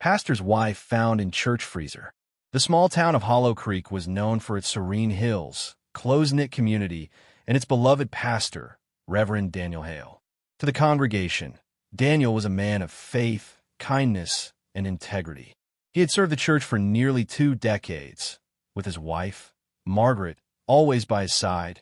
pastor's wife found in church freezer. The small town of Hollow Creek was known for its serene hills, close-knit community, and its beloved pastor, Reverend Daniel Hale. To the congregation, Daniel was a man of faith, kindness, and integrity. He had served the church for nearly 2 decades, with his wife, Margaret, always by his side,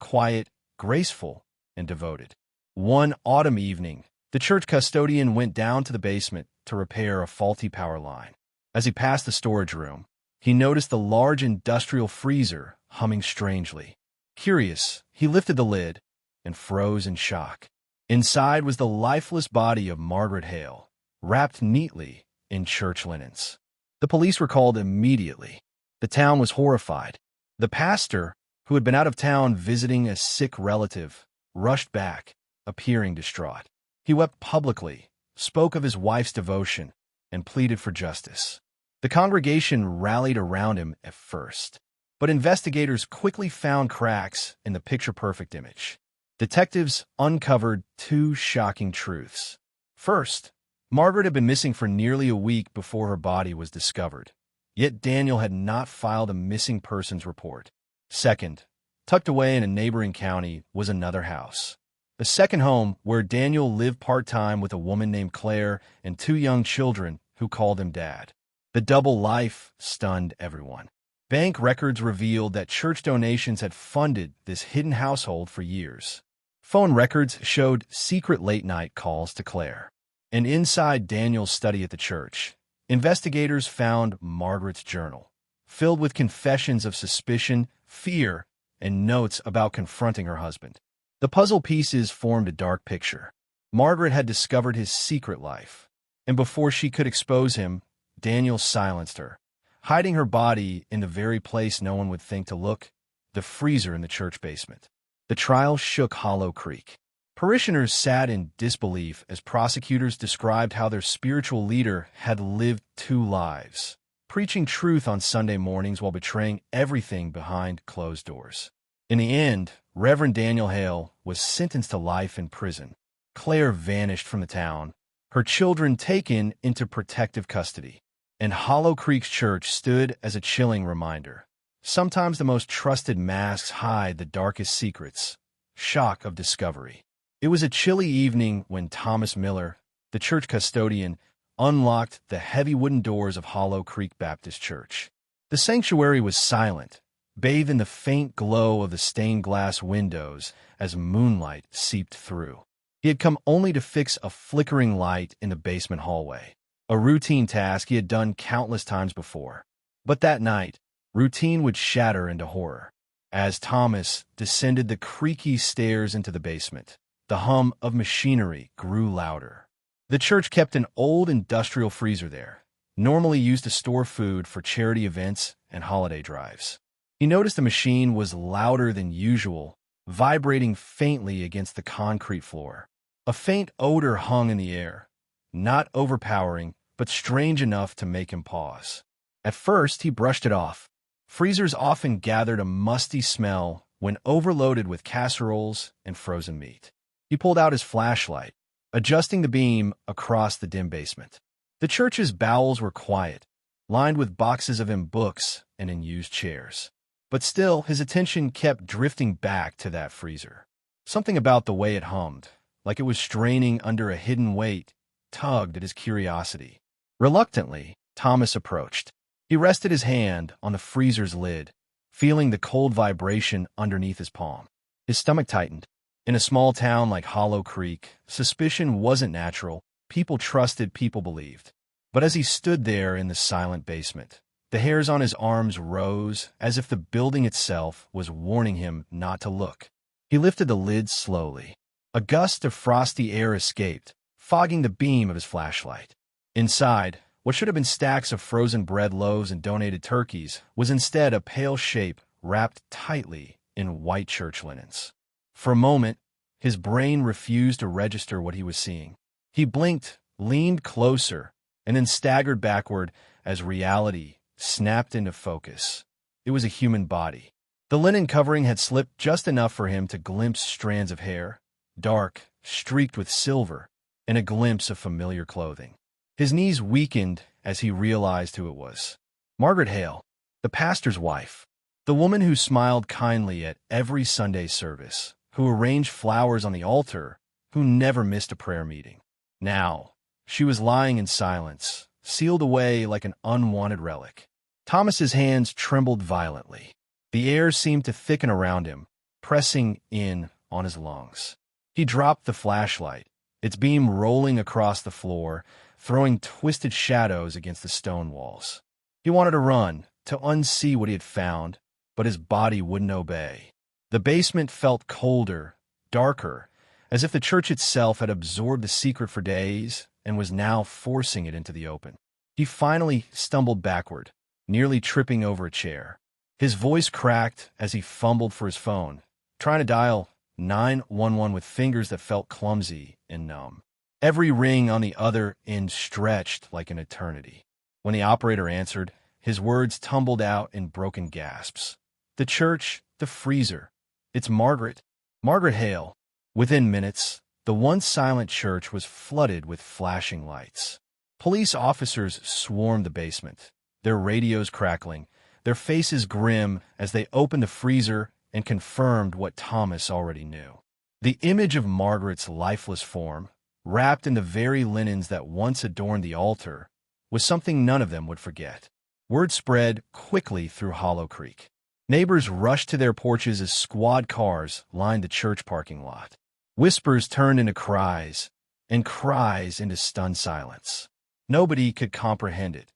quiet, graceful, and devoted. One autumn evening, the church custodian went down to the basement to repair a faulty power line. As he passed the storage room, he noticed the large industrial freezer humming strangely. Curious, he lifted the lid and froze in shock. Inside was the lifeless body of Margaret Hale, wrapped neatly in church linens. The police were called immediately. The town was horrified. The pastor, who had been out of town visiting a sick relative, rushed back, appearing distraught. He wept publicly, spoke of his wife's devotion, and pleaded for justice. The congregation rallied around him at first, but investigators quickly found cracks in the picture-perfect image. Detectives uncovered 2 shocking truths. First, Margaret had been missing for nearly a week before her body was discovered, yet Daniel had not filed a missing persons report. Second, tucked away in a neighboring county was another house. The second home where Daniel lived part-time with a woman named Claire and 2 young children who called him Dad. The double life stunned everyone. Bank records revealed that church donations had funded this hidden household for years. Phone records showed secret late-night calls to Claire. And inside Daniel's study at the church, investigators found Margaret's journal, filled with confessions of suspicion, fear, and notes about confronting her husband. The puzzle pieces formed a dark picture. Margaret had discovered his secret life, and before she could expose him, Daniel silenced her, hiding her body in the very place no one would think to look, the freezer in the church basement. The trial shook Hollow Creek. Parishioners sat in disbelief as prosecutors described how their spiritual leader had lived 2 lives, preaching truth on Sunday mornings while betraying everything behind closed doors. In the end, Reverend Daniel Hale was sentenced to life in prison. Claire vanished from the town, her children taken into protective custody, and Hollow Creek's church stood as a chilling reminder. Sometimes the most trusted masks hide the darkest secrets. Shock of discovery. It was a chilly evening when Thomas Miller, the church custodian, unlocked the heavy wooden doors of Hollow Creek Baptist Church. The sanctuary was silent, bathed in the faint glow of the stained glass windows as moonlight seeped through. He had come only to fix a flickering light in the basement hallway, a routine task he had done countless times before. But that night, routine would shatter into horror. As Thomas descended the creaky stairs into the basement, the hum of machinery grew louder. The church kept an old industrial freezer there, normally used to store food for charity events and holiday drives. He noticed the machine was louder than usual, vibrating faintly against the concrete floor. A faint odor hung in the air, not overpowering, but strange enough to make him pause. At first, he brushed it off. Freezers often gathered a musty smell when overloaded with casseroles and frozen meat. He pulled out his flashlight, adjusting the beam across the dim basement. The church's bowels were quiet, lined with boxes of hymn books and unused chairs. But still, his attention kept drifting back to that freezer. Something about the way it hummed, like it was straining under a hidden weight, tugged at his curiosity. Reluctantly, Thomas approached. He rested his hand on the freezer's lid, feeling the cold vibration underneath his palm. His stomach tightened. In a small town like Hollow Creek, suspicion wasn't natural. People trusted, people believed. But as he stood there in the silent basement, the hairs on his arms rose as if the building itself was warning him not to look. He lifted the lid slowly. A gust of frosty air escaped, fogging the beam of his flashlight. Inside, what should have been stacks of frozen bread loaves and donated turkeys was instead a pale shape wrapped tightly in white church linens. For a moment, his brain refused to register what he was seeing. He blinked, leaned closer, and then staggered backward as reality snapped into focus. It was a human body. The linen covering had slipped just enough for him to glimpse strands of hair, dark, streaked with silver, and a glimpse of familiar clothing. His knees weakened as he realized who it was. Margaret Hale, the pastor's wife, the woman who smiled kindly at every Sunday service, who arranged flowers on the altar, who never missed a prayer meeting. Now, she was lying in silence, sealed away like an unwanted relic. Thomas's hands trembled violently. The air seemed to thicken around him, pressing in on his lungs. He dropped the flashlight, its beam rolling across the floor, throwing twisted shadows against the stone walls. He wanted to run, to unsee what he had found, but his body wouldn't obey. The basement felt colder, darker, as if the church itself had absorbed the secret for days and was now forcing it into the open. He finally stumbled backward, nearly tripping over a chair. His voice cracked as he fumbled for his phone, trying to dial 911 with fingers that felt clumsy and numb. Every ring on the other end stretched like an eternity. When the operator answered, his words tumbled out in broken gasps. The church, the freezer. It's Margaret. Margaret Hale. Within minutes, the once silent church was flooded with flashing lights. Police officers swarmed the basement, their radios crackling, their faces grim as they opened the freezer and confirmed what Thomas already knew. The image of Margaret's lifeless form, wrapped in the very linens that once adorned the altar, was something none of them would forget. Word spread quickly through Hollow Creek. Neighbors rushed to their porches as squad cars lined the church parking lot. Whispers turned into cries, and cries into stunned silence. Nobody could comprehend it.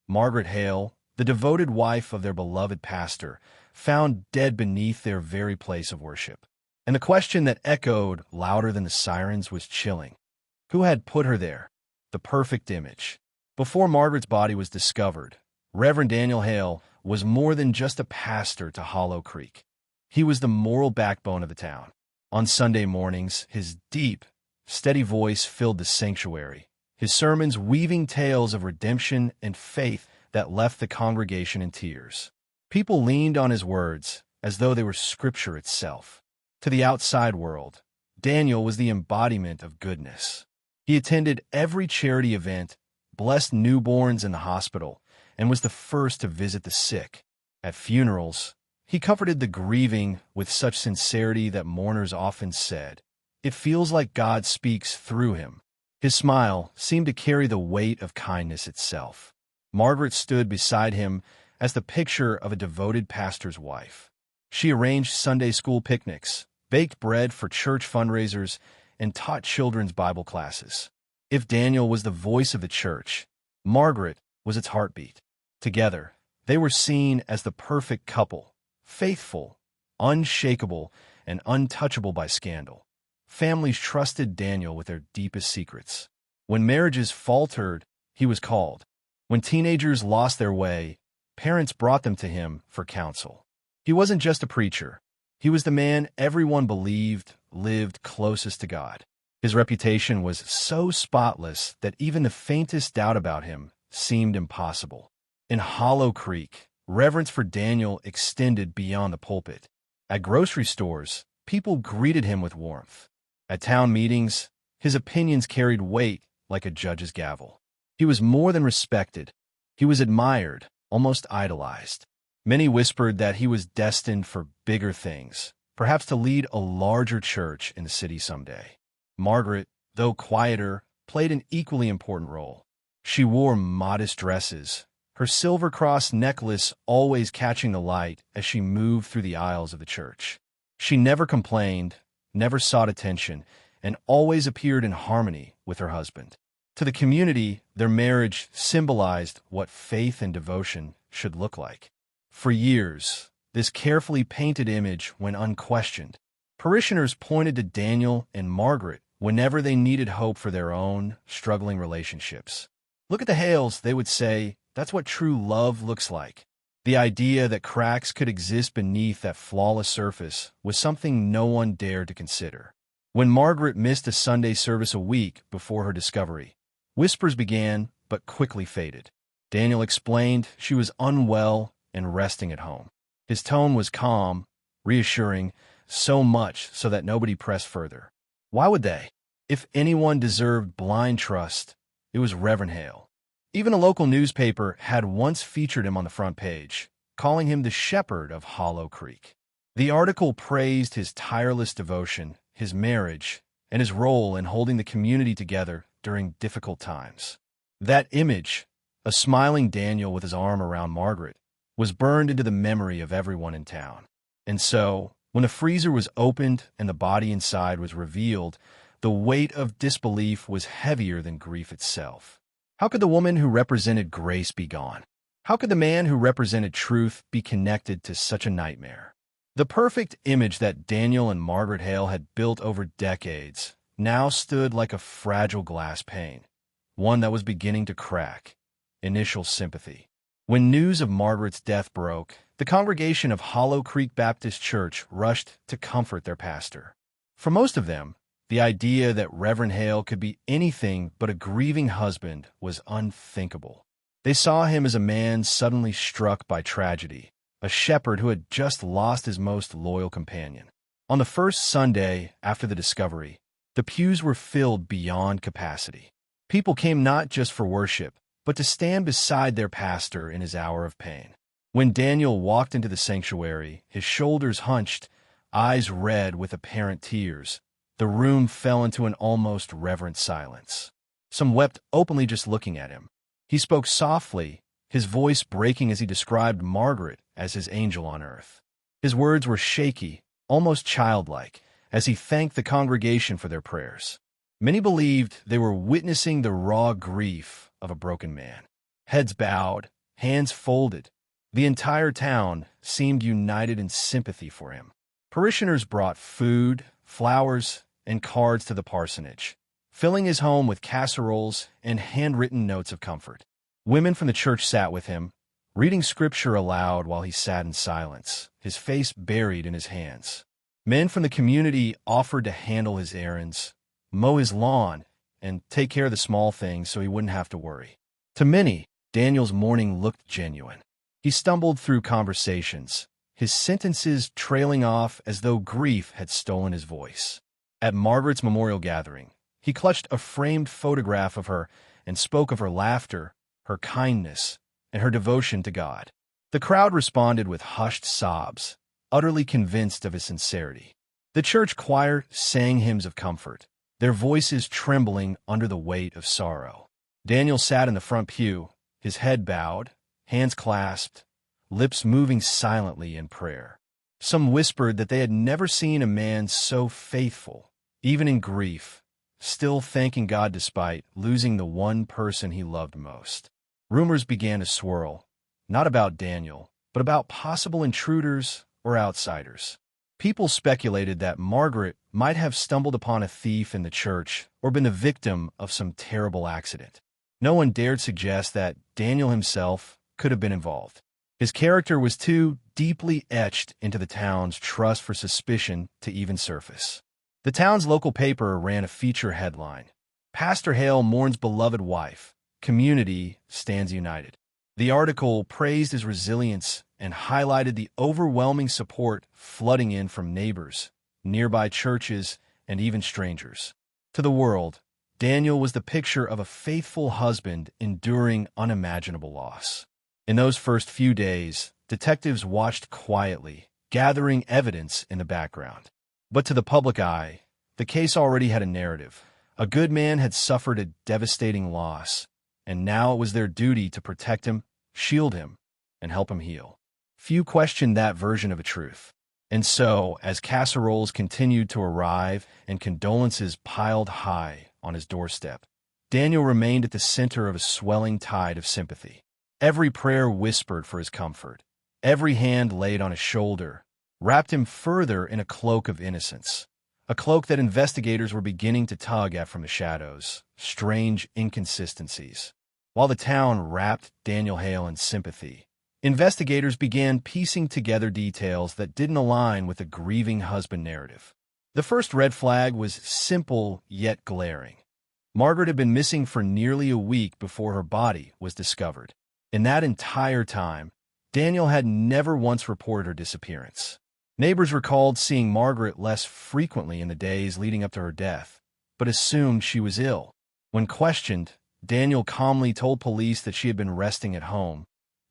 Margaret Hale, the devoted wife of their beloved pastor, found dead beneath their very place of worship. And the question that echoed louder than the sirens was chilling. Who had put her there? The perfect image. Before Margaret's body was discovered, Reverend Daniel Hale was more than just a pastor to Hollow Creek. He was the moral backbone of the town. On Sunday mornings, his deep, steady voice filled the sanctuary, his sermons weaving tales of redemption and faith that left the congregation in tears. People leaned on his words as though they were scripture itself. To the outside world, Daniel was the embodiment of goodness. He attended every charity event, blessed newborns in the hospital, and was the first to visit the sick. At funerals, he comforted the grieving with such sincerity that mourners often said, "It feels like God speaks through him." His smile seemed to carry the weight of kindness itself. Margaret stood beside him as the picture of a devoted pastor's wife. She arranged Sunday school picnics, baked bread for church fundraisers, and taught children's Bible classes. If Daniel was the voice of the church, Margaret was its heartbeat. Together, they were seen as the perfect couple, faithful, unshakable, and untouchable by scandal. Families trusted Daniel with their deepest secrets. When marriages faltered, he was called. When teenagers lost their way, parents brought them to him for counsel. He wasn't just a preacher. He was the man everyone believed lived closest to God. His reputation was so spotless that even the faintest doubt about him seemed impossible. In Hollow Creek, reverence for Daniel extended beyond the pulpit. At grocery stores, people greeted him with warmth. At town meetings, his opinions carried weight like a judge's gavel. He was more than respected. He was admired, almost idolized. Many whispered that he was destined for bigger things, perhaps to lead a larger church in the city someday. Margaret, though quieter, played an equally important role. She wore modest dresses, her silver cross necklace always catching the light as she moved through the aisles of the church. She never complained, never sought attention, and always appeared in harmony with her husband. To the community, their marriage symbolized what faith and devotion should look like. For years, this carefully painted image went unquestioned. Parishioners pointed to Daniel and Margaret whenever they needed hope for their own struggling relationships. Look at the Hales, they would say, that's what true love looks like. The idea that cracks could exist beneath that flawless surface was something no one dared to consider. When Margaret missed a Sunday service a week before her discovery, whispers began but quickly faded. Daniel explained she was unwell and resting at home. His tone was calm, reassuring, so much so that nobody pressed further. Why would they? If anyone deserved blind trust, it was Reverend Hale. Even a local newspaper had once featured him on the front page, calling him the Shepherd of Hollow Creek. The article praised his tireless devotion, his marriage, and his role in holding the community together during difficult times. That image, a smiling Daniel with his arm around Margaret, was burned into the memory of everyone in town. And so, when the freezer was opened and the body inside was revealed, the weight of disbelief was heavier than grief itself. How could the woman who represented grace be gone? How could the man who represented truth be connected to such a nightmare? The perfect image that Daniel and Margaret Hale had built over decades now stood like a fragile glass pane, one that was beginning to crack. Initial sympathy. When news of Margaret's death broke, the congregation of Hollow Creek Baptist Church rushed to comfort their pastor. For most of them, the idea that Reverend Hale could be anything but a grieving husband was unthinkable. They saw him as a man suddenly struck by tragedy, a shepherd who had just lost his most loyal companion. On the first Sunday after the discovery, the pews were filled beyond capacity. People came not just for worship, but to stand beside their pastor in his hour of pain. When Daniel walked into the sanctuary, his shoulders hunched, eyes red with apparent tears, the room fell into an almost reverent silence. Some wept openly just looking at him. He spoke softly, his voice breaking as he described Margaret as his angel on earth. His words were shaky, almost childlike, as he thanked the congregation for their prayers. Many believed they were witnessing the raw grief of a broken man. Heads bowed, hands folded, the entire town seemed united in sympathy for him. Parishioners brought food, flowers, and cards to the parsonage, filling his home with casseroles and handwritten notes of comfort. Women from the church sat with him, reading scripture aloud while he sat in silence, his face buried in his hands. Men from the community offered to handle his errands, mow his lawn, and take care of the small things so he wouldn't have to worry. To many, Daniel's mourning looked genuine. He stumbled through conversations, his sentences trailing off as though grief had stolen his voice. At Margaret's memorial gathering, he clutched a framed photograph of her and spoke of her laughter, her kindness, and her devotion to God. The crowd responded with hushed sobs, utterly convinced of his sincerity. The church choir sang hymns of comfort, their voices trembling under the weight of sorrow. Daniel sat in the front pew, his head bowed, hands clasped, lips moving silently in prayer. Some whispered that they had never seen a man so faithful, even in grief, still thanking God despite losing the one person he loved most. Rumors began to swirl, not about Daniel, but about possible intruders or outsiders. People speculated that Margaret might have stumbled upon a thief in the church or been the victim of some terrible accident. No one dared suggest that Daniel himself could have been involved. His character was too deeply etched into the town's trust for suspicion to even surface. The town's local paper ran a feature headline, "Pastor Hale mourns beloved wife. Community stands united." The article praised his resilience and highlighted the overwhelming support flooding in from neighbors, nearby churches, and even strangers. To the world, Daniel was the picture of a faithful husband enduring unimaginable loss. In those first few days, detectives watched quietly, gathering evidence in the background. But to the public eye, the case already had a narrative. A good man had suffered a devastating loss, and now it was their duty to protect him, shield him, and help him heal. Few questioned that version of a truth. And so, as casseroles continued to arrive and condolences piled high on his doorstep, Daniel remained at the center of a swelling tide of sympathy. Every prayer whispered for his comfort. Every hand laid on his shoulder wrapped him further in a cloak of innocence, a cloak that investigators were beginning to tug at from the shadows, strange inconsistencies. While the town wrapped Daniel Hale in sympathy, investigators began piecing together details that didn't align with the grieving husband narrative. The first red flag was simple yet glaring. Margaret had been missing for nearly a week before her body was discovered. In that entire time, Daniel had never once reported her disappearance. Neighbors recalled seeing Margaret less frequently in the days leading up to her death, but assumed she was ill. When questioned, Daniel calmly told police that she had been resting at home,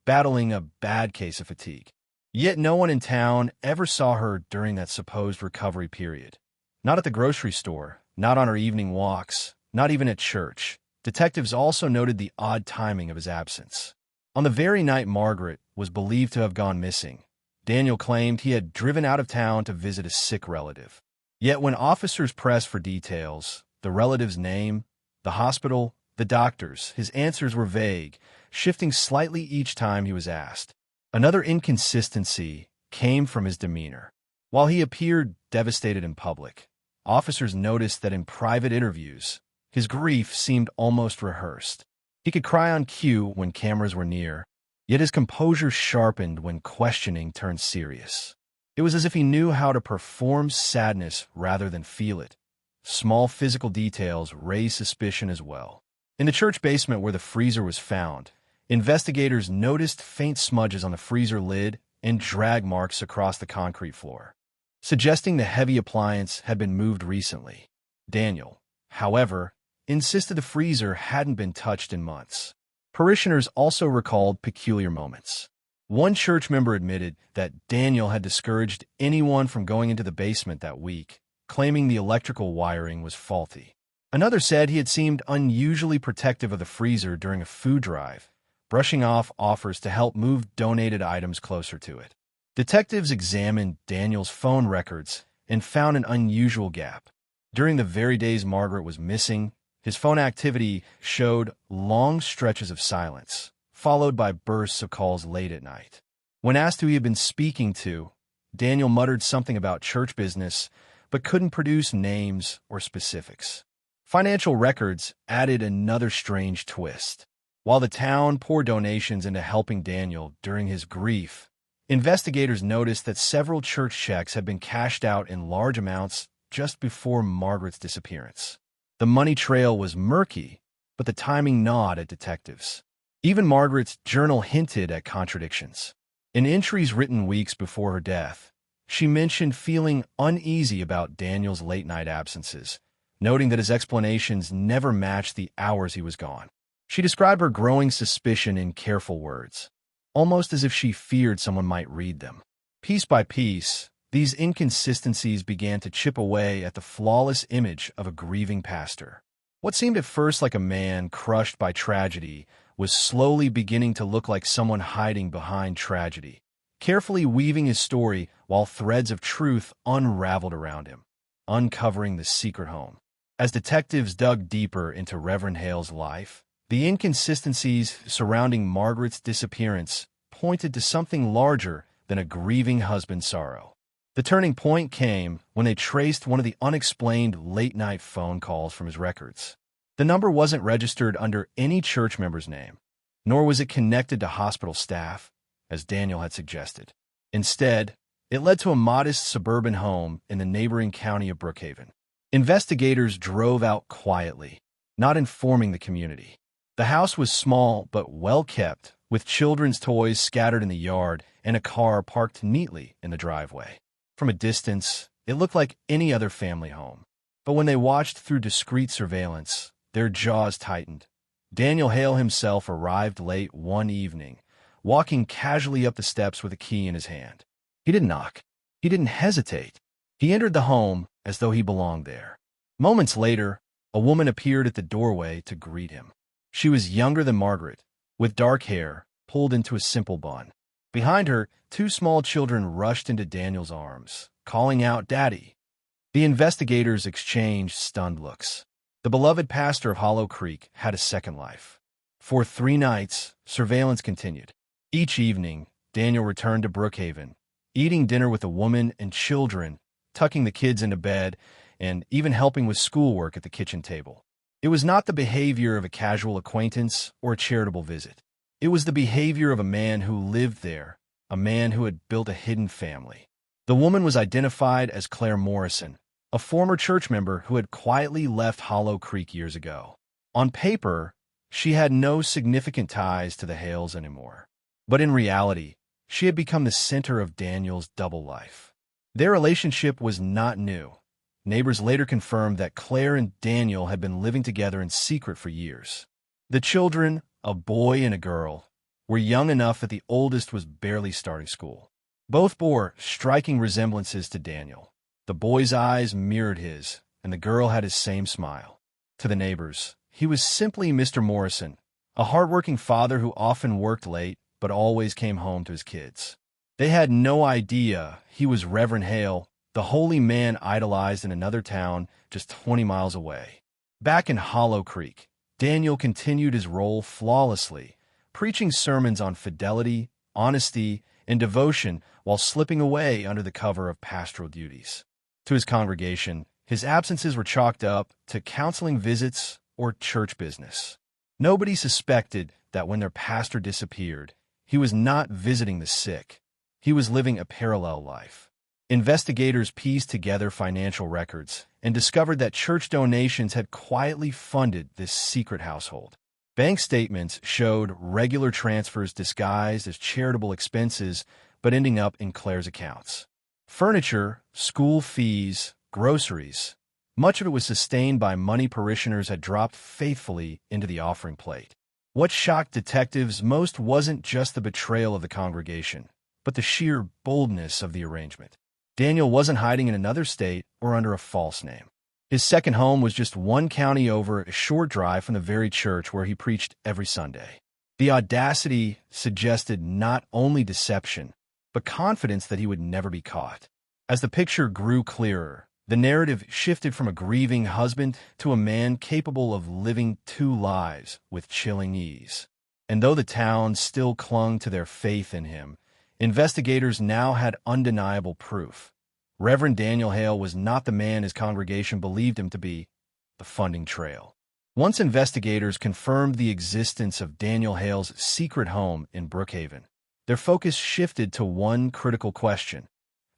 battling a bad case of fatigue. Yet no one in town ever saw her during that supposed recovery period. Not at the grocery store, not on her evening walks, not even at church. Detectives also noted the odd timing of his absence. On the very night Margaret was believed to have gone missing, Daniel claimed he had driven out of town to visit a sick relative. Yet when officers pressed for details, the relative's name, the hospital, the doctors, his answers were vague, shifting slightly each time he was asked. Another inconsistency came from his demeanor. While he appeared devastated in public, officers noticed that in private interviews, his grief seemed almost rehearsed. He could cry on cue when cameras were near, yet his composure sharpened when questioning turned serious. It was as if he knew how to perform sadness rather than feel it. Small physical details raised suspicion as well. In the church basement where the freezer was found, investigators noticed faint smudges on the freezer lid and drag marks across the concrete floor, suggesting the heavy appliance had been moved recently. Daniel, however, insisted the freezer hadn't been touched in months. Parishioners also recalled peculiar moments. One church member admitted that Daniel had discouraged anyone from going into the basement that week, claiming the electrical wiring was faulty. Another said he had seemed unusually protective of the freezer during a food drive, brushing off offers to help move donated items closer to it. Detectives examined Daniel's phone records and found an unusual gap. During the very days Margaret was missing, his phone activity showed long stretches of silence, followed by bursts of calls late at night. When asked who he had been speaking to, Daniel muttered something about church business, but couldn't produce names or specifics. Financial records added another strange twist. While the town poured donations into helping Daniel during his grief, investigators noticed that several church checks had been cashed out in large amounts just before Margaret's disappearance. The money trail was murky, but the timing gnawed at detectives. Even Margaret's journal hinted at contradictions. In entries written weeks before her death, she mentioned feeling uneasy about Daniel's late-night absences, noting that his explanations never matched the hours he was gone. She described her growing suspicion in careful words, almost as if she feared someone might read them. Piece by piece, these inconsistencies began to chip away at the flawless image of a grieving pastor. What seemed at first like a man crushed by tragedy was slowly beginning to look like someone hiding behind tragedy, carefully weaving his story while threads of truth unraveled around him, uncovering the secret home. As detectives dug deeper into Reverend Hale's life, the inconsistencies surrounding Margaret's disappearance pointed to something larger than a grieving husband's sorrow. The turning point came when they traced one of the unexplained late-night phone calls from his records. The number wasn't registered under any church member's name, nor was it connected to hospital staff, as Daniel had suggested. Instead, it led to a modest suburban home in the neighboring county of Brookhaven. Investigators drove out quietly, not informing the community. The house was small but well-kept, with children's toys scattered in the yard and a car parked neatly in the driveway. From a distance, it looked like any other family home. But when they watched through discreet surveillance, their jaws tightened. Daniel Hale himself arrived late one evening, walking casually up the steps with a key in his hand. He didn't knock. He didn't hesitate. He entered the home as though he belonged there. Moments later, a woman appeared at the doorway to greet him. She was younger than Margaret, with dark hair pulled into a simple bun. Behind her, two small children rushed into Daniel's arms, calling out, "Daddy." The investigators exchanged stunned looks. The beloved pastor of Hollow Creek had a second life. For 3 nights, surveillance continued. Each evening, Daniel returned to Brookhaven, eating dinner with the woman and children, tucking the kids into bed, and even helping with schoolwork at the kitchen table. It was not the behavior of a casual acquaintance or a charitable visit. It was the behavior of a man who lived there, a man who had built a hidden family. The woman was identified as Claire Morrison, a former church member who had quietly left Hollow Creek years ago. On paper, she had no significant ties to the Hales anymore. But in reality, she had become the center of Daniel's double life. Their relationship was not new. Neighbors later confirmed that Claire and Daniel had been living together in secret for years. The children, a boy and a girl, were young enough that the oldest was barely starting school. Both bore striking resemblances to Daniel. The boy's eyes mirrored his, and the girl had his same smile. To the neighbors, he was simply Mr. Morrison, a hardworking father who often worked late but always came home to his kids. They had no idea he was Reverend Hale, the holy man idolized in another town just 20 miles away. Back in Hollow Creek, Daniel continued his role flawlessly, preaching sermons on fidelity, honesty, and devotion while slipping away under the cover of pastoral duties. To his congregation, his absences were chalked up to counseling visits or church business. Nobody suspected that when their pastor disappeared, he was not visiting the sick. He was living a parallel life. Investigators pieced together financial records and discovered that church donations had quietly funded this secret household. Bank statements showed regular transfers disguised as charitable expenses but ending up in Claire's accounts. Furniture, school fees, groceries, much of it was sustained by money parishioners had dropped faithfully into the offering plate. What shocked detectives most wasn't just the betrayal of the congregation, but the sheer boldness of the arrangement. Daniel wasn't hiding in another state or under a false name. His second home was just one county over, a short drive from the very church where he preached every Sunday. The audacity suggested not only deception, but confidence that he would never be caught. As the picture grew clearer, the narrative shifted from a grieving husband to a man capable of living two lives with chilling ease. And though the town still clung to their faith in him, investigators now had undeniable proof. Reverend Daniel Hale was not the man his congregation believed him to be. The funding trail. Once investigators confirmed the existence of Daniel Hale's secret home in Brookhaven, their focus shifted to one critical question.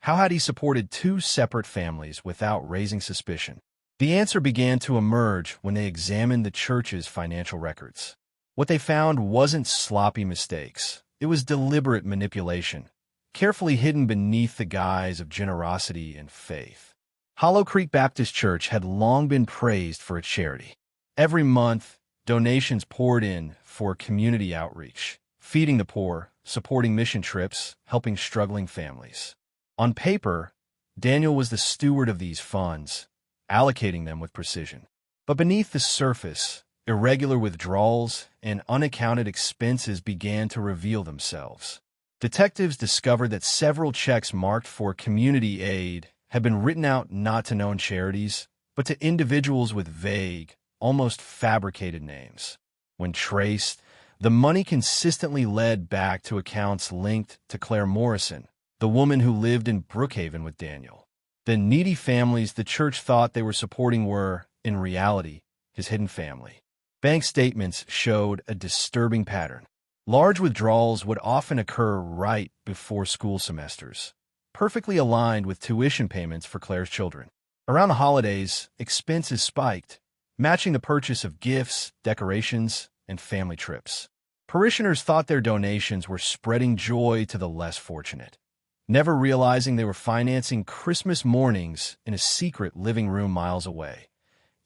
How had he supported two separate families without raising suspicion? The answer began to emerge when they examined the church's financial records. What they found wasn't sloppy mistakes. It was deliberate manipulation, carefully hidden beneath the guise of generosity and faith. Hollow Creek Baptist Church had long been praised for its charity. Every month, donations poured in for community outreach, feeding the poor, supporting mission trips, helping struggling families. On paper, Daniel was the steward of these funds, allocating them with precision. But beneath the surface, irregular withdrawals and unaccounted expenses began to reveal themselves. Detectives discovered that several checks marked for community aid had been written out not to known charities, but to individuals with vague, almost fabricated names. When traced, the money consistently led back to accounts linked to Claire Morrison, the woman who lived in Brookhaven with Daniel. The needy families the church thought they were supporting were, in reality, his hidden family. Bank statements showed a disturbing pattern. Large withdrawals would often occur right before school semesters, perfectly aligned with tuition payments for Claire's children. Around the holidays, expenses spiked, matching the purchase of gifts, decorations, and family trips. Parishioners thought their donations were spreading joy to the less fortunate, never realizing they were financing Christmas mornings in a secret living room miles away.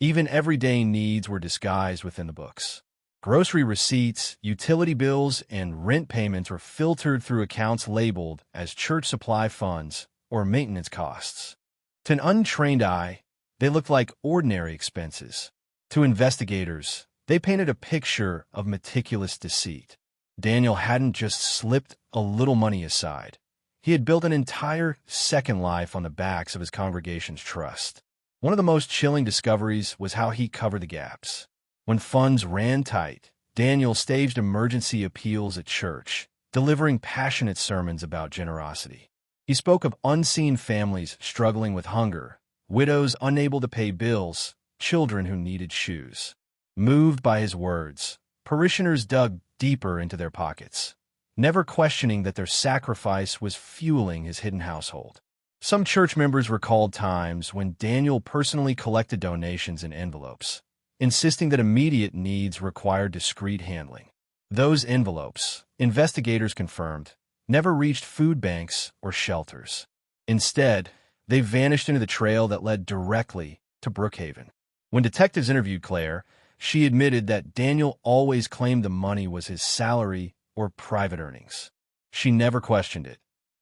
Even everyday needs were disguised within the books. Grocery receipts, utility bills, and rent payments were filtered through accounts labeled as church supply funds or maintenance costs. To an untrained eye, they looked like ordinary expenses. To investigators, they painted a picture of meticulous deceit. Daniel hadn't just slipped a little money aside. He had built an entire second life on the backs of his congregation's trust. One of the most chilling discoveries was how he covered the gaps. When funds ran tight, Daniel staged emergency appeals at church, delivering passionate sermons about generosity. He spoke of unseen families struggling with hunger, widows unable to pay bills, children who needed shoes. Moved by his words, parishioners dug deeper into their pockets, never questioning that their sacrifice was fueling his hidden household. Some church members recalled times when Daniel personally collected donations in envelopes, insisting that immediate needs required discreet handling. Those envelopes, investigators confirmed, never reached food banks or shelters. Instead, they vanished into the trail that led directly to Brookhaven. When detectives interviewed Claire, She admitted that Daniel always claimed the money was his salary or private earnings. She never questioned it.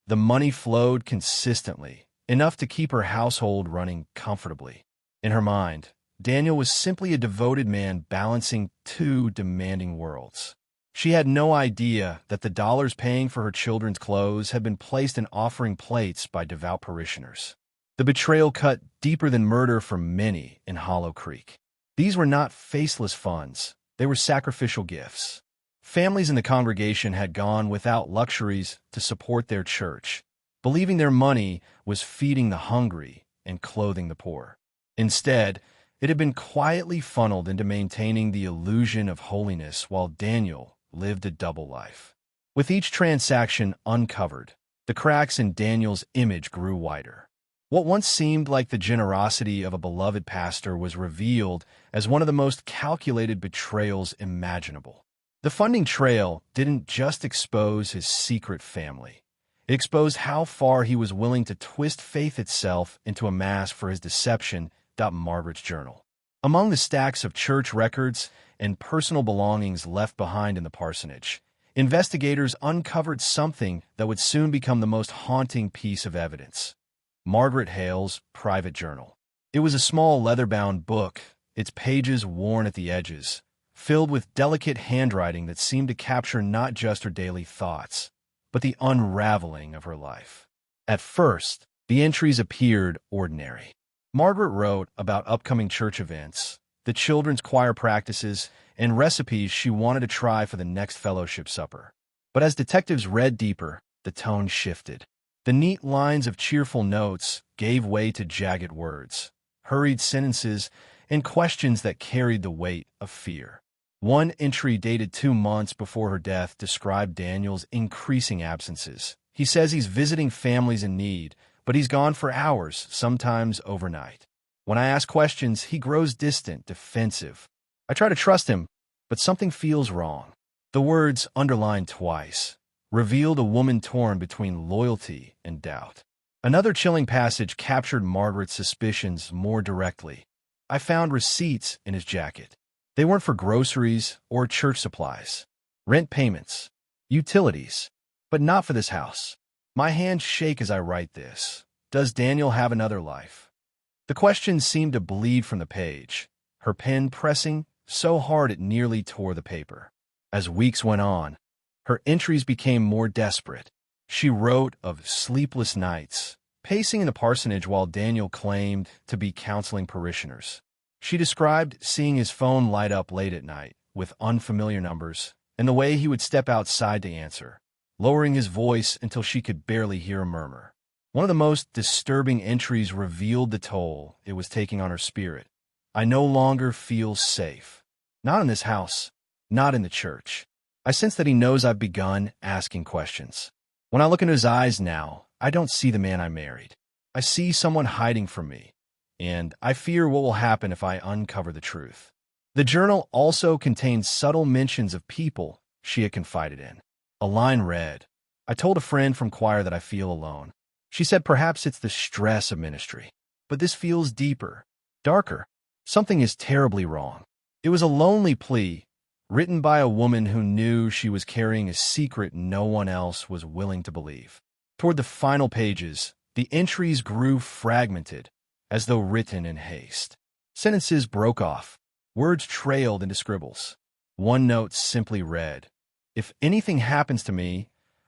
The money flowed consistently, enough to keep her household running comfortably. In her mind, Daniel was simply a devoted man balancing two demanding worlds. She had no idea that the dollars paying for her children's clothes had been placed in offering plates by devout parishioners. The betrayal cut deeper than murder for many in Hollow Creek. These were not faceless funds. They were sacrificial gifts. Families in the congregation had gone without luxuries to support their church, believing their money was feeding the hungry and clothing the poor. Instead, it had been quietly funneled into maintaining the illusion of holiness while Daniel lived a double life. With each transaction uncovered, the cracks in Daniel's image grew wider. What once seemed like the generosity of a beloved pastor was revealed as one of the most calculated betrayals imaginable. The funding trail didn't just expose his secret family. It exposed how far he was willing to twist faith itself into a mask for his deception. Margaret's journal. Among the stacks of church records and personal belongings left behind in the parsonage, investigators uncovered something that would soon become the most haunting piece of evidence: Margaret Hale's private journal. It was a small leather-bound book, its pages worn at the edges, filled with delicate handwriting that seemed to capture not just her daily thoughts, but the unraveling of her life. At first, the entries appeared ordinary. Margaret wrote about upcoming church events, the children's choir practices, and recipes she wanted to try for the next fellowship supper. But as detectives read deeper, the tone shifted. The neat lines of cheerful notes gave way to jagged words, hurried sentences, and questions that carried the weight of fear. One entry dated 2 months before her death described Daniel's increasing absences. He says he's visiting families in need, but he's gone for hours, sometimes overnight. When I ask questions, he grows distant, defensive. I try to trust him, but something feels wrong. The words, underlined twice, revealed a woman torn between loyalty and doubt. Another chilling passage captured Margaret's suspicions more directly. I found receipts in his jacket. They weren't for groceries or church supplies. Rent payments, utilities, but not for this house. My hands shake as I write this. Does Daniel have another life? The questions seemed to bleed from the page, her pen pressing so hard it nearly tore the paper. As weeks went on, her entries became more desperate. She wrote of sleepless nights, pacing in the parsonage while Daniel claimed to be counseling parishioners. She described seeing his phone light up late at night with unfamiliar numbers and the way he would step outside to answer, lowering his voice until she could barely hear a murmur. One of the most disturbing entries revealed the toll it was taking on her spirit. I no longer feel safe. Not in this house, not in the church. I sense that he knows I've begun asking questions. When I look into his eyes now, I don't see the man I married. I see someone hiding from me, and I fear what will happen if I uncover the truth. The journal also contained subtle mentions of people she had confided in. A line read, I told a friend from choir that I feel alone. She said perhaps it's the stress of ministry. But this feels deeper, darker. Something is terribly wrong. It was a lonely plea, written by a woman who knew she was carrying a secret no one else was willing to believe. Toward the final pages, the entries grew fragmented, as though written in haste. Sentences broke off. Words trailed into scribbles. One note simply read, If anything happens to me,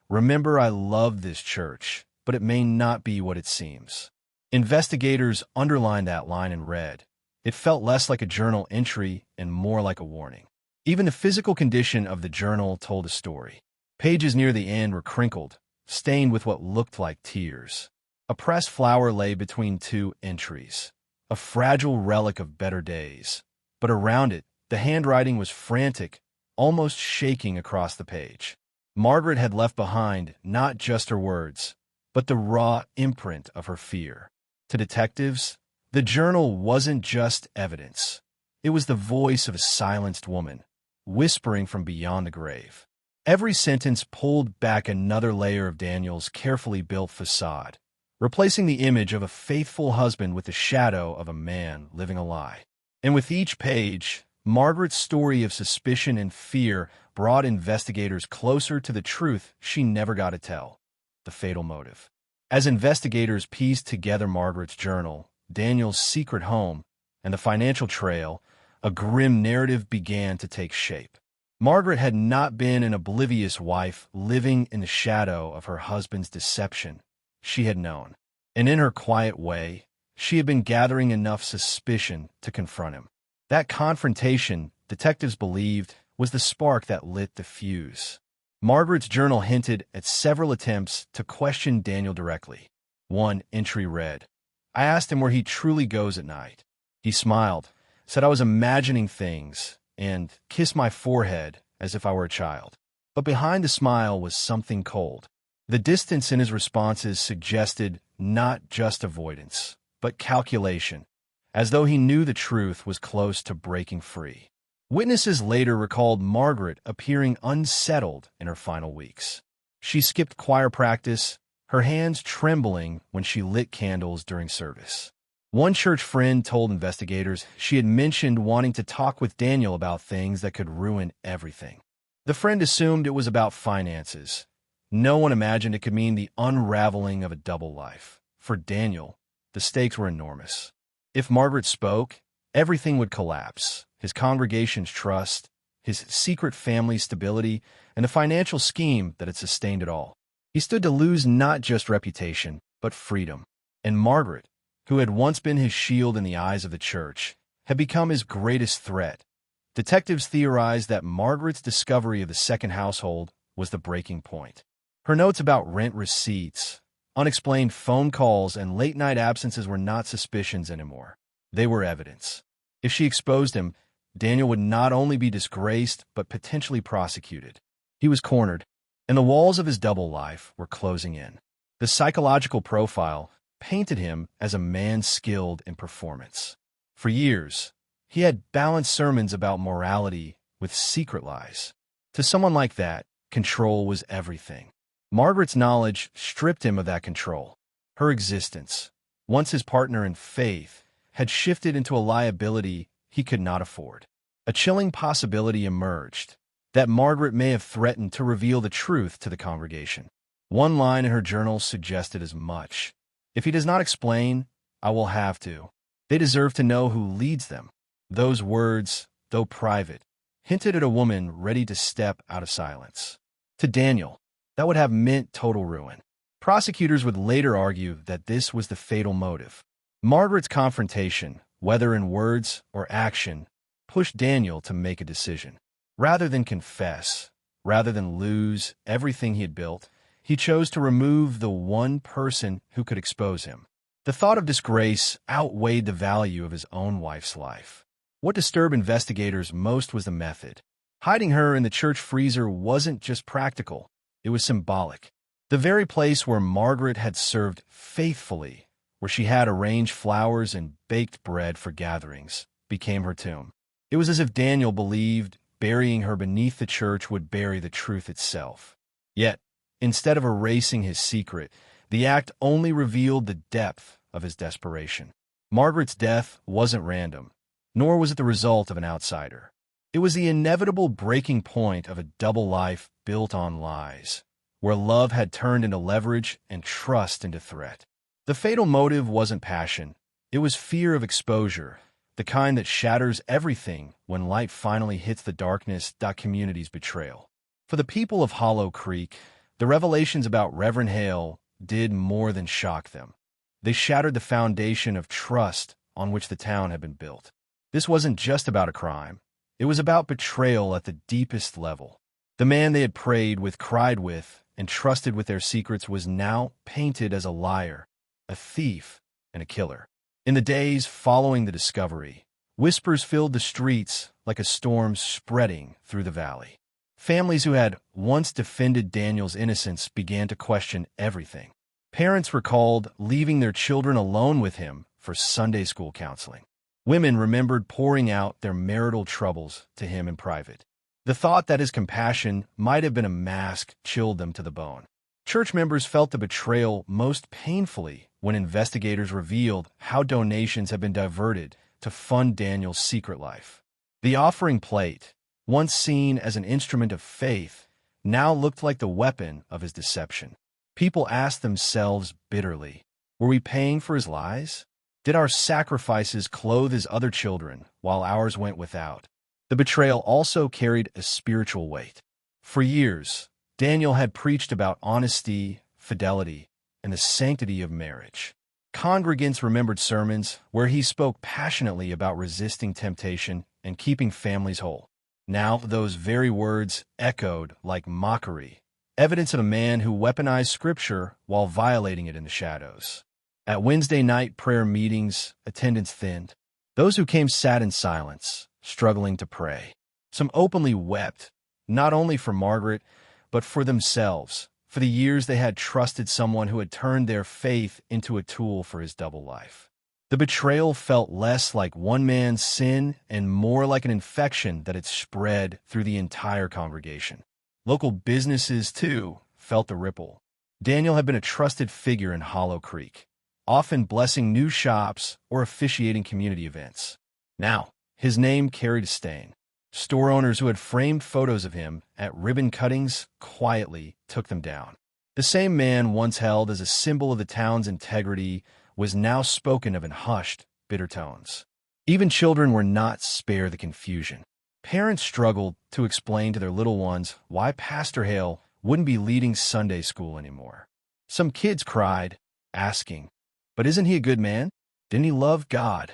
remember I love this church, but it may not be what it seems. Investigators underlined that line in red. It felt less like a journal entry and more like a warning. Even the physical condition of the journal told a story. Pages near the end were crinkled, stained with what looked like tears. A pressed flower lay between 2 entries, a fragile relic of better days. But around it, the handwriting was frantic, almost shaking across the page. Margaret had left behind not just her words, but the raw imprint of her fear. To detectives, the journal wasn't just evidence. It was the voice of a silenced woman, whispering from beyond the grave. Every sentence pulled back another layer of Daniel's carefully built facade, replacing the image of a faithful husband with the shadow of a man living a lie. And with each page, Margaret's story of suspicion and fear brought investigators closer to the truth she never got to tell: the fatal motive. As investigators pieced together Margaret's journal, Daniel's secret home, and the financial trail, a grim narrative began to take shape. Margaret had not been an oblivious wife living in the shadow of her husband's deception. She had known, and in her quiet way, she had been gathering enough suspicion to confront him. That confrontation, detectives believed, was the spark that lit the fuse. Margaret's journal hinted at several attempts to question Daniel directly. One entry read, "I asked him where he truly goes at night. He smiled, said I was imagining things, and kissed my forehead as if I were a child." But behind the smile was something cold. The distance in his responses suggested not just avoidance, but calculation, as though he knew the truth was close to breaking free. Witnesses later recalled Margaret appearing unsettled in her final weeks. She skipped choir practice, her hands trembling when she lit candles during service. One church friend told investigators she had mentioned wanting to talk with Daniel about things that could ruin everything. The friend assumed it was about finances. No one imagined it could mean the unraveling of a double life. For Daniel, the stakes were enormous. If Margaret spoke, everything would collapse: his congregation's trust, his secret family's stability, and the financial scheme that had sustained it all. He stood to lose not just reputation, but freedom. And Margaret, who had once been his shield in the eyes of the church, had become his greatest threat. Detectives theorized that Margaret's discovery of the second household was the breaking point. Her notes about rent receipts, unexplained phone calls, and late-night absences were not suspicions anymore. They were evidence. If she exposed him, Daniel would not only be disgraced, but potentially prosecuted. He was cornered, and the walls of his double life were closing in. The psychological profile painted him as a man skilled in performance. For years, he had balanced sermons about morality with secret lies. To someone like that, control was everything. Margaret's knowledge stripped him of that control. Her existence, once his partner in faith, had shifted into a liability he could not afford. A chilling possibility emerged, that Margaret may have threatened to reveal the truth to the congregation. One line in her journal suggested as much: "If he does not explain, I will have to. They deserve to know who leads them." Those words, though private, hinted at a woman ready to step out of silence. To Daniel, that would have meant total ruin. Prosecutors would later argue that this was the fatal motive. Margaret's confrontation, whether in words or action, pushed Daniel to make a decision. Rather than confess, rather than lose everything he had built, he chose to remove the one person who could expose him. The thought of disgrace outweighed the value of his own wife's life. What disturbed investigators most was the method. Hiding her in the church freezer wasn't just practical, it was symbolic. The very place where Margaret had served faithfully, where she had arranged flowers and baked bread for gatherings, became her tomb. It was as if Daniel believed burying her beneath the church would bury the truth itself. Yet, instead of erasing his secret, the act only revealed the depth of his desperation. Margaret's death wasn't random, nor was it the result of an outsider. It was the inevitable breaking point of a double life built on lies, where love had turned into leverage and trust into threat. The fatal motive wasn't passion. It was fear of exposure, the kind that shatters everything when light finally hits the darkness. Community's betrayal. For the people of Hollow Creek, the revelations about Reverend Hale did more than shock them. They shattered the foundation of trust on which the town had been built. This wasn't just about a crime. It was about betrayal at the deepest level. The man they had prayed with, cried with, and trusted with their secrets was now painted as a liar, a thief, and a killer. In the days following the discovery, whispers filled the streets like a storm spreading through the valley. Families who had once defended Daniel's innocence began to question everything. Parents recalled leaving their children alone with him for Sunday school counseling. Women remembered pouring out their marital troubles to him in private. The thought that his compassion might have been a mask chilled them to the bone. Church members felt the betrayal most painfully when investigators revealed how donations had been diverted to fund Daniel's secret life. The offering plate, once seen as an instrument of faith, now looked like the weapon of his deception. People asked themselves bitterly, were we paying for his lies? Did our sacrifices clothe his other children while ours went without? The betrayal also carried a spiritual weight. For years, Daniel had preached about honesty, fidelity, and the sanctity of marriage. Congregants remembered sermons where he spoke passionately about resisting temptation and keeping families whole. Now those very words echoed like mockery, evidence of a man who weaponized Scripture while violating it in the shadows. At Wednesday night prayer meetings, attendance thinned. Those who came sat in silence, struggling to pray. Some openly wept, not only for Margaret, but for themselves, for the years they had trusted someone who had turned their faith into a tool for his double life. The betrayal felt less like one man's sin and more like an infection that had spread through the entire congregation. Local businesses, too, felt the ripple. Daniel had been a trusted figure in Hollow Creek, often blessing new shops or officiating community events. Now, his name carried a stain. Store owners who had framed photos of him at ribbon cuttings quietly took them down. The same man once held as a symbol of the town's integrity was now spoken of in hushed, bitter tones. Even children were not spared the confusion. Parents struggled to explain to their little ones why Pastor Hale wouldn't be leading Sunday school anymore. Some kids cried, asking, "But isn't he a good man? Didn't he love God?"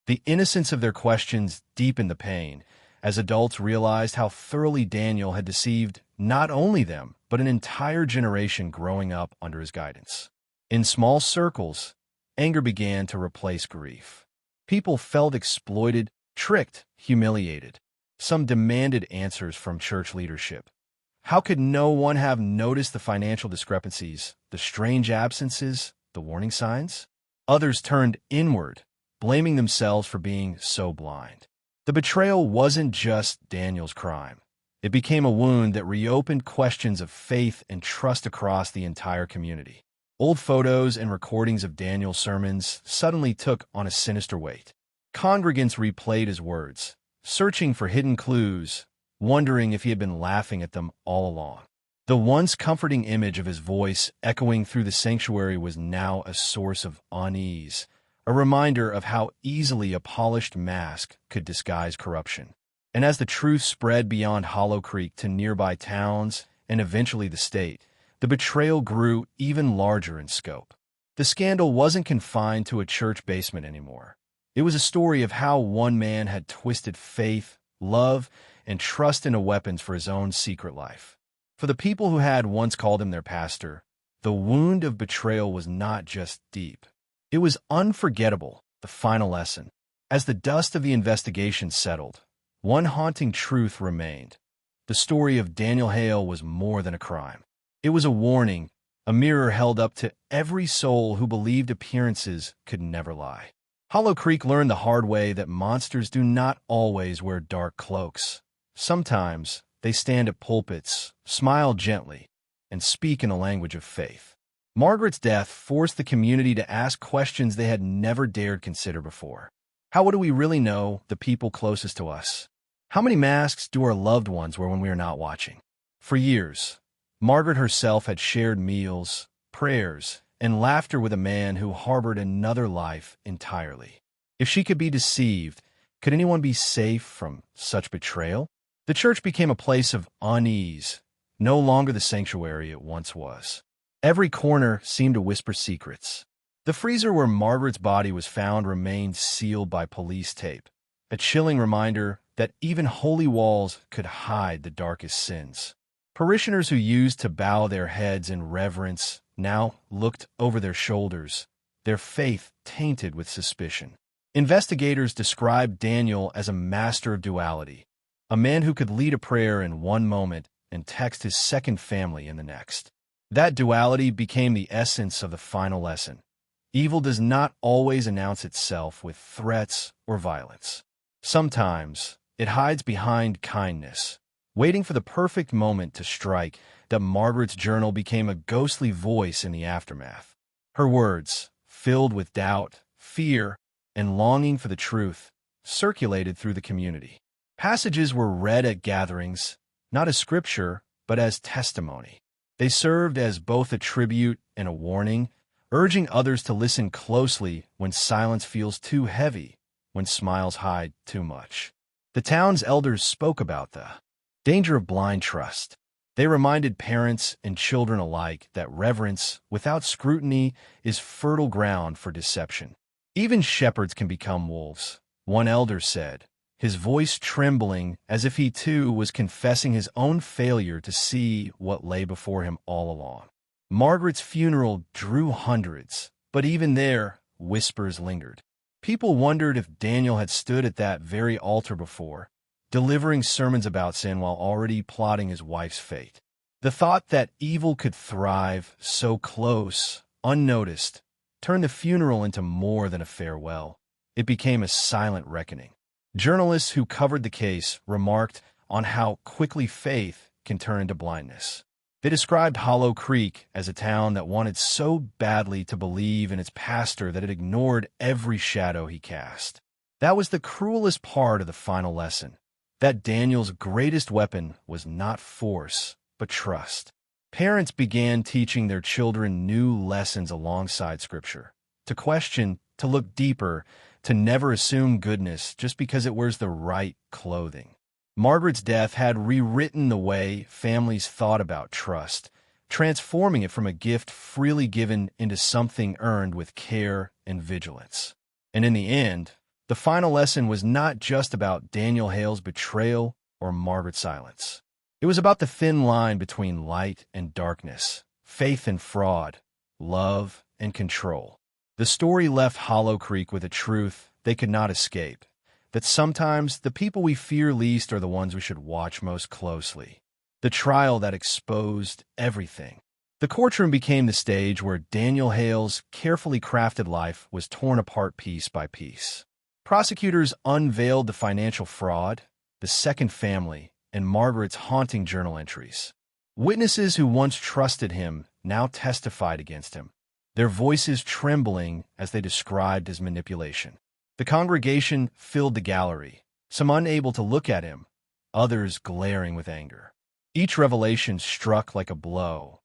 The innocence of their questions deepened the pain, as adults realized how thoroughly Daniel had deceived not only them, but an entire generation growing up under his guidance. In small circles, anger began to replace grief. People felt exploited, tricked, humiliated. Some demanded answers from church leadership. How could no one have noticed the financial discrepancies, the strange absences, the warning signs? Others turned inward, blaming themselves for being so blind. The betrayal wasn't just Daniel's crime. It became a wound that reopened questions of faith and trust across the entire community. Old photos and recordings of Daniel's sermons suddenly took on a sinister weight. Congregants replayed his words, searching for hidden clues, wondering if he had been laughing at them all along. The once comforting image of his voice echoing through the sanctuary was now a source of unease, a reminder of how easily a polished mask could disguise corruption. And as the truth spread beyond Hollow Creek to nearby towns and eventually the state, the betrayal grew even larger in scope. The scandal wasn't confined to a church basement anymore. It was a story of how one man had twisted faith, love, and trust into weapons for his own secret life. For the people who had once called him their pastor, the wound of betrayal was not just deep. It was unforgettable, the final lesson. As the dust of the investigation settled, one haunting truth remained. The story of Daniel Hale was more than a crime. It was a warning, a mirror held up to every soul who believed appearances could never lie. Hollow Creek learned the hard way that monsters do not always wear dark cloaks. Sometimes they stand at pulpits, smile gently, and speak in the language of faith. Margaret's death forced the community to ask questions they had never dared consider before. How do we really know the people closest to us? How many masks do our loved ones wear when we are not watching? For years, Margaret herself had shared meals, prayers, and laughter with a man who harbored another life entirely. If she could be deceived, could anyone be safe from such betrayal? The church became a place of unease, no longer the sanctuary it once was. Every corner seemed to whisper secrets. The freezer where Margaret's body was found remained sealed by police tape, a chilling reminder that even holy walls could hide the darkest sins. Parishioners who used to bow their heads in reverence now looked over their shoulders, their faith tainted with suspicion. Investigators described Daniel as a master of duality, a man who could lead a prayer in one moment and text his second family in the next. That duality became the essence of the final lesson. Evil does not always announce itself with threats or violence. Sometimes it hides behind kindness, waiting for the perfect moment to strike. That Margaret's journal became a ghostly voice in the aftermath. Her words, filled with doubt, fear, and longing for the truth, circulated through the community. Passages were read at gatherings, not as scripture, but as testimony. They served as both a tribute and a warning, urging others to listen closely when silence feels too heavy, when smiles hide too much. The town's elders spoke about the danger of blind trust. They reminded parents and children alike that reverence, without scrutiny, is fertile ground for deception. Even shepherds can become wolves, one elder said, his voice trembling as if he too was confessing his own failure to see what lay before him all along. Margaret's funeral drew hundreds, but even there, whispers lingered. People wondered if Daniel had stood at that very altar before, delivering sermons about sin while already plotting his wife's fate. The thought that evil could thrive so close, unnoticed, turned the funeral into more than a farewell. It became a silent reckoning. Journalists who covered the case remarked on how quickly faith can turn into blindness. They described Hollow Creek as a town that wanted so badly to believe in its pastor that it ignored every shadow he cast. That was the cruelest part of the final lesson, that Daniel's greatest weapon was not force, but trust. Parents began teaching their children new lessons alongside Scripture, to question, to look deeper, to never assume goodness just because it wears the right clothing. Margaret's death had rewritten the way families thought about trust, transforming it from a gift freely given into something earned with care and vigilance. And in the end, the final lesson was not just about Daniel Hale's betrayal or Margaret's silence. It was about the thin line between light and darkness, faith and fraud, love and control. The story left Hollow Creek with a truth they could not escape, that sometimes the people we fear least are the ones we should watch most closely. The trial that exposed everything. The courtroom became the stage where Daniel Hale's carefully crafted life was torn apart piece by piece. Prosecutors unveiled the financial fraud, the second family, and Margaret's haunting journal entries. Witnesses who once trusted him now testified against him, their voices trembling as they described his manipulation. The congregation filled the gallery, some unable to look at him, others glaring with anger. Each revelation struck like a blow,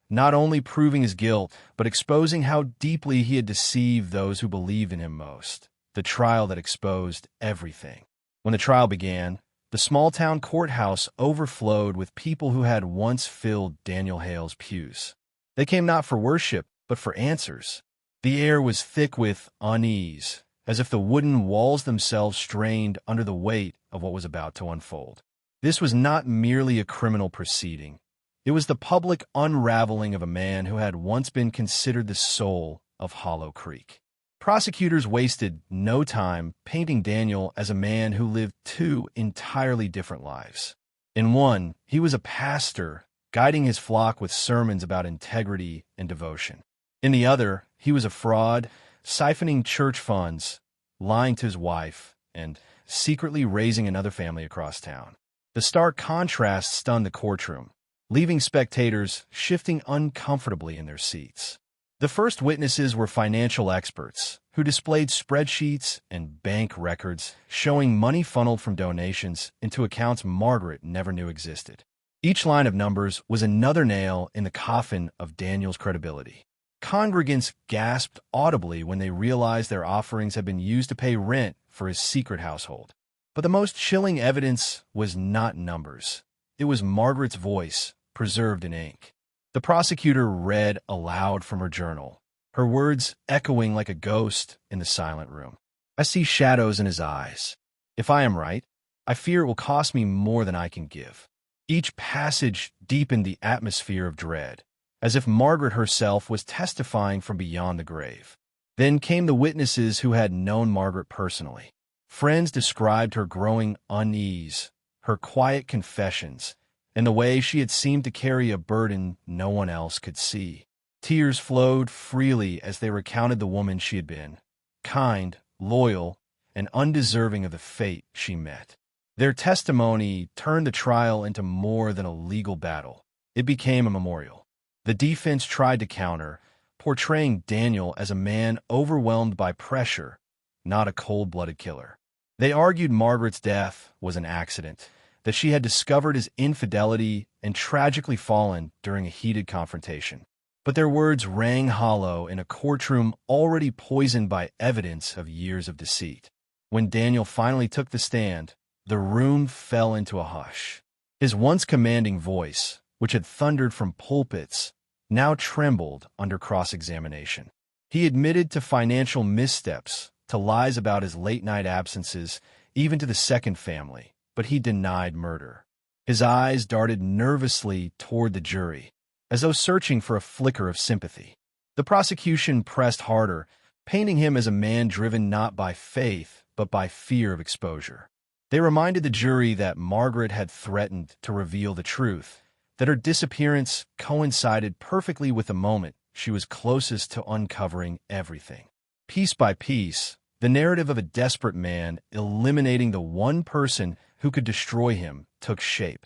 not only proving his guilt, but exposing how deeply he had deceived those who believed in him most. The trial that exposed everything. When the trial began, the small-town courthouse overflowed with people who had once filled Daniel Hale's pews. They came not for worship, but for answers. The air was thick with unease, as if the wooden walls themselves strained under the weight of what was about to unfold. This was not merely a criminal proceeding. It was the public unraveling of a man who had once been considered the soul of Hollow Creek. Prosecutors wasted no time painting Daniel as a man who lived two entirely different lives. In one, he was a pastor, guiding his flock with sermons about integrity and devotion. In the other, he was a fraud, siphoning church funds, lying to his wife, and secretly raising another family across town. The stark contrast stunned the courtroom, leaving spectators shifting uncomfortably in their seats. The first witnesses were financial experts who displayed spreadsheets and bank records showing money funneled from donations into accounts Margaret never knew existed. Each line of numbers was another nail in the coffin of Daniel's credibility. Congregants gasped audibly when they realized their offerings had been used to pay rent for his secret household. But the most chilling evidence was not numbers. It was Margaret's voice, preserved in ink. The prosecutor read aloud from her journal, her words echoing like a ghost in the silent room. "I see shadows in his eyes. If I am right, I fear it will cost me more than I can give." Each passage deepened the atmosphere of dread, as if Margaret herself was testifying from beyond the grave. Then came the witnesses who had known Margaret personally. Friends described her growing unease, her quiet confessions, and the way she had seemed to carry a burden no one else could see. Tears flowed freely as they recounted the woman she had been, kind, loyal, and undeserving of the fate she met. Their testimony turned the trial into more than a legal battle. It became a memorial. The defense tried to counter, portraying Daniel as a man overwhelmed by pressure, not a cold-blooded killer. They argued Margaret's death was an accident, that she had discovered his infidelity and tragically fallen during a heated confrontation. But their words rang hollow in a courtroom already poisoned by evidence of years of deceit. When Daniel finally took the stand, the room fell into a hush. His once commanding voice, which had thundered from pulpits, now trembled under cross-examination. He admitted to financial missteps, to lies about his late-night absences, even to the second family, but he denied murder. His eyes darted nervously toward the jury, as though searching for a flicker of sympathy. The prosecution pressed harder, painting him as a man driven not by faith, but by fear of exposure. They reminded the jury that Margaret had threatened to reveal the truth, that her disappearance coincided perfectly with the moment she was closest to uncovering everything. Piece by piece, the narrative of a desperate man eliminating the one person who could destroy him took shape.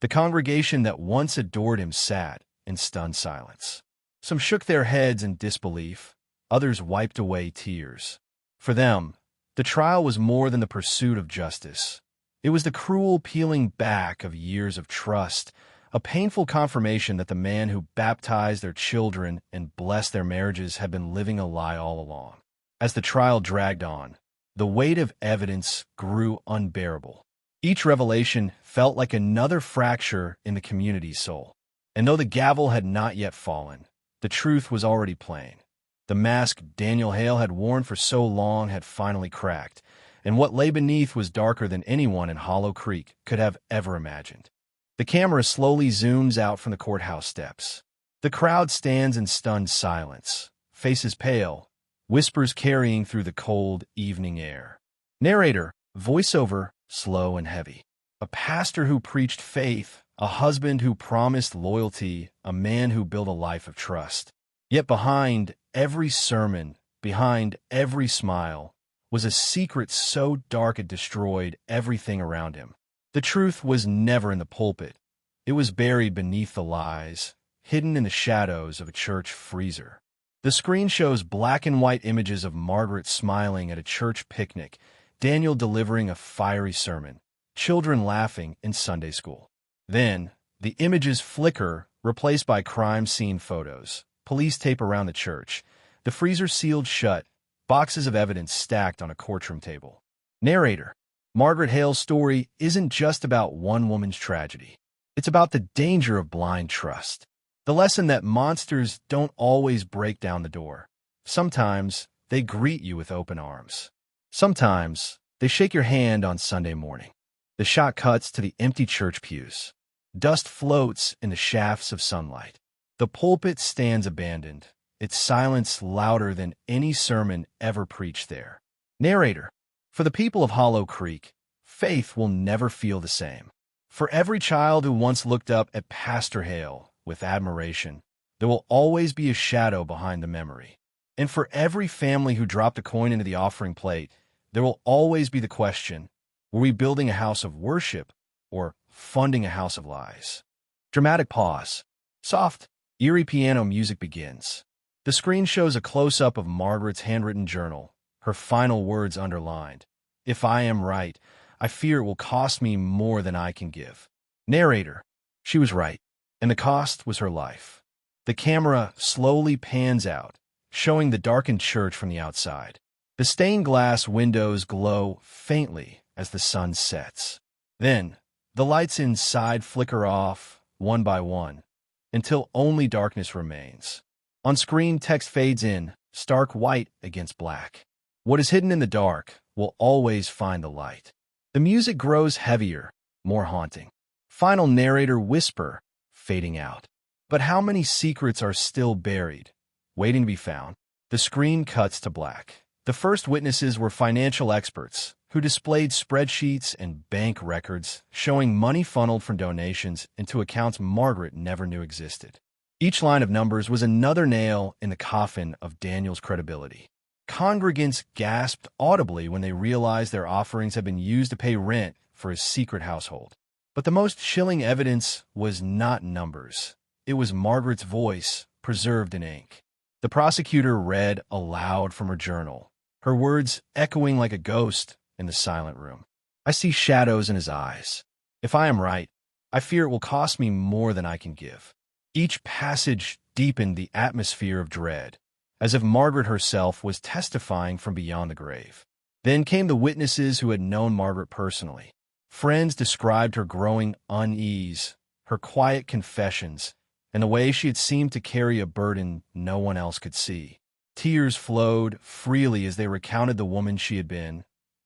The congregation that once adored him sat in stunned silence. Some shook their heads in disbelief, others wiped away tears. For them, the trial was more than the pursuit of justice. It was the cruel peeling back of years of trust, a painful confirmation that the man who baptized their children and blessed their marriages had been living a lie all along. As the trial dragged on, the weight of evidence grew unbearable. Each revelation felt like another fracture in the community's soul. And though the gavel had not yet fallen, the truth was already plain. The mask Daniel Hale had worn for so long had finally cracked, and what lay beneath was darker than anyone in Hollow Creek could have ever imagined. The camera slowly zooms out from the courthouse steps. The crowd stands in stunned silence, faces pale, whispers carrying through the cold evening air. Narrator, voiceover, slow and heavy. A pastor who preached faith, a husband who promised loyalty, a man who built a life of trust. Yet behind every sermon, behind every smile, was a secret so dark it destroyed everything around him. The truth was never in the pulpit. It was buried beneath the lies, hidden in the shadows of a church freezer. The screen shows black and white images of Margaret smiling at a church picnic, Daniel delivering a fiery sermon, children laughing in Sunday school. Then, the images flicker, replaced by crime scene photos, police tape around the church, the freezer sealed shut, boxes of evidence stacked on a courtroom table. Narrator, Margaret Hale's story isn't just about one woman's tragedy. It's about the danger of blind trust. The lesson that monsters don't always break down the door. Sometimes they greet you with open arms. Sometimes they shake your hand on Sunday morning. The shot cuts to the empty church pews. Dust floats in the shafts of sunlight. The pulpit stands abandoned, its silence louder than any sermon ever preached there. Narrator, for the people of Hollow Creek, faith will never feel the same. For every child who once looked up at Pastor Hale with admiration, there will always be a shadow behind the memory. And for every family who dropped a coin into the offering plate, there will always be the question, were we building a house of worship or funding a house of lies? Dramatic pause. Soft, eerie piano music begins. The screen shows a close-up of Margaret's handwritten journal, her final words underlined. If I am right, I fear it will cost me more than I can give. Narrator, she was right, and the cost was her life. The camera slowly pans out, showing the darkened church from the outside. The stained glass windows glow faintly as the sun sets. Then, the lights inside flicker off, one by one, until only darkness remains. On screen, text fades in, stark white against black. What is hidden in the dark will always find the light. The music grows heavier, more haunting. Final narrator whisper, fading out. But how many secrets are still buried, waiting to be found? The screen cuts to black. The first witnesses were financial experts who displayed spreadsheets and bank records showing money funneled from donations into accounts Margaret never knew existed. Each line of numbers was another nail in the coffin of Daniel's credibility. Congregants gasped audibly when they realized their offerings had been used to pay rent for his secret household. But the most chilling evidence was not numbers. It was Margaret's voice, preserved in ink. The prosecutor read aloud from her journal, her words echoing like a ghost in the silent room. I see shadows in his eyes. If I am right, I fear it will cost me more than I can give. Each passage deepened the atmosphere of dread, as if Margaret herself was testifying from beyond the grave. Then came the witnesses who had known Margaret personally. Friends described her growing unease, her quiet confessions, and the way she had seemed to carry a burden no one else could see. Tears flowed freely as they recounted the woman she had been,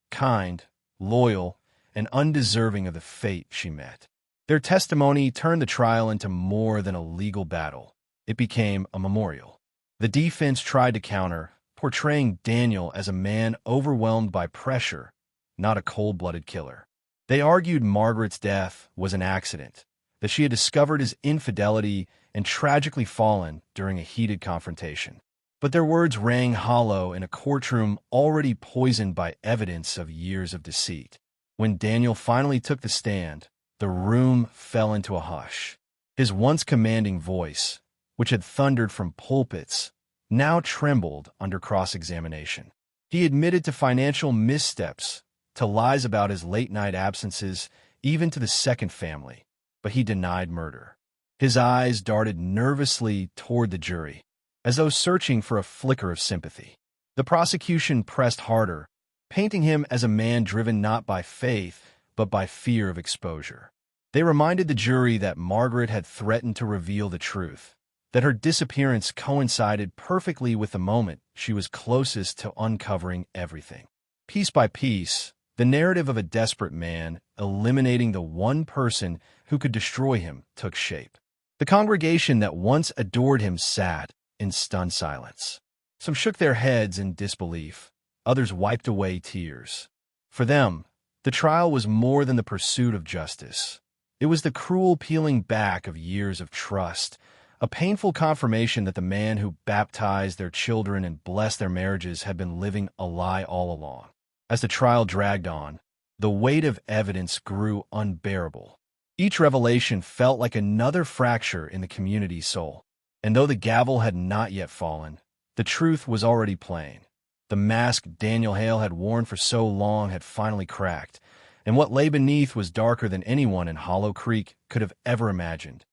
kind, loyal, and undeserving of the fate she met. Their testimony turned the trial into more than a legal battle. It became a memorial. The defense tried to counter, portraying Daniel as a man overwhelmed by pressure, not a cold-blooded killer. They argued Margaret's death was an accident, that she had discovered his infidelity and tragically fallen during a heated confrontation. But their words rang hollow in a courtroom already poisoned by evidence of years of deceit. When Daniel finally took the stand, the room fell into a hush. His once commanding voice, which had thundered from pulpits, now trembled under cross-examination. He admitted to financial missteps, to lies about his late-night absences, even to the second family, but he denied murder. His eyes darted nervously toward the jury, as though searching for a flicker of sympathy. The prosecution pressed harder, painting him as a man driven not by faith, but by fear of exposure. They reminded the jury that Margaret had threatened to reveal the truth, that her disappearance coincided perfectly with the moment she was closest to uncovering everything. Piece by piece, the narrative of a desperate man eliminating the one person who could destroy him took shape. The congregation that once adored him sat in stunned silence. Some shook their heads in disbelief. Others wiped away tears. For them, the trial was more than the pursuit of justice. It was the cruel peeling back of years of trust, a painful confirmation that the man who baptized their children and blessed their marriages had been living a lie all along. As the trial dragged on, the weight of evidence grew unbearable. Each revelation felt like another fracture in the community's soul. And though the gavel had not yet fallen, the truth was already plain. The mask Daniel Hale had worn for so long had finally cracked, and what lay beneath was darker than anyone in Hollow Creek could have ever imagined.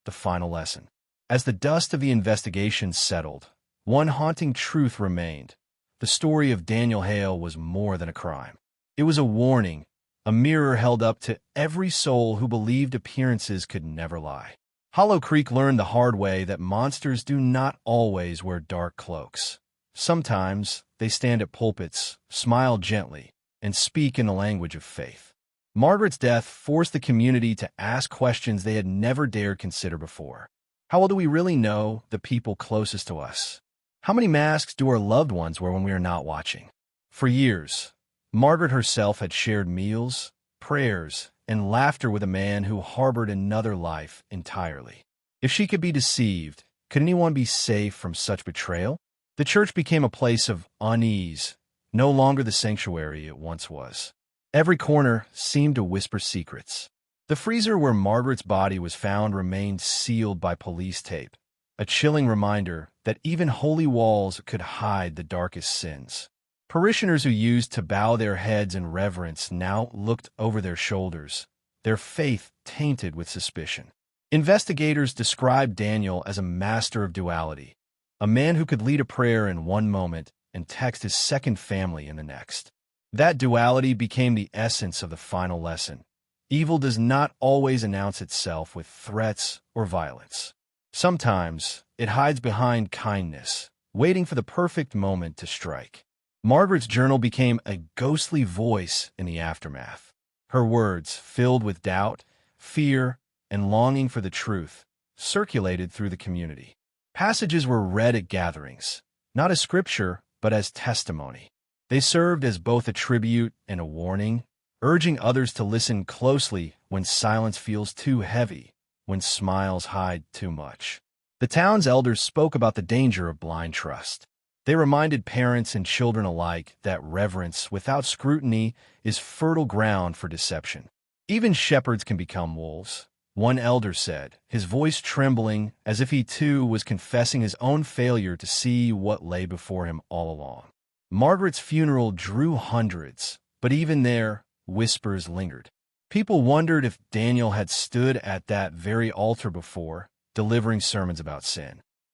The final lesson. As the dust of the investigation settled, one haunting truth remained. The story of Daniel Hale was more than a crime. It was a warning, a mirror held up to every soul who believed appearances could never lie. Hollow Creek learned the hard way that monsters do not always wear dark cloaks. Sometimes they stand at pulpits, smile gently, and speak in the language of faith. Margaret's death forced the community to ask questions they had never dared consider before. How well do we really know the people closest to us? How many masks do our loved ones wear when we are not watching? For years, Margaret herself had shared meals, prayers, and laughter with a man who harbored another life entirely. If she could be deceived, could anyone be safe from such betrayal? The church became a place of unease, no longer the sanctuary it once was. Every corner seemed to whisper secrets. The freezer where Margaret's body was found remained sealed by police tape, a chilling reminder that even holy walls could hide the darkest sins. Parishioners who used to bow their heads in reverence now looked over their shoulders, their faith tainted with suspicion. Investigators described Daniel as a master of duality, a man who could lead a prayer in one moment and text his second family in the next. That duality became the essence of the final lesson. Evil does not always announce itself with threats or violence. Sometimes it hides behind kindness, waiting for the perfect moment to strike. Margaret's journal became a ghostly voice in the aftermath. Her words, filled with doubt, fear, and longing for the truth, circulated through the community. Passages were read at gatherings, not as scripture, but as testimony. They served as both a tribute and a warning, urging others to listen closely when silence feels too heavy, when smiles hide too much. The town's elders spoke about the danger of blind trust. They reminded parents and children alike that reverence without scrutiny is fertile ground for deception. Even shepherds can become wolves, one elder said, his voice trembling as if he too was confessing his own failure to see what lay before him all along. Margaret's funeral drew hundreds, But even there, whispers lingered. People wondered if Daniel had stood at that very altar before, delivering sermons about sin.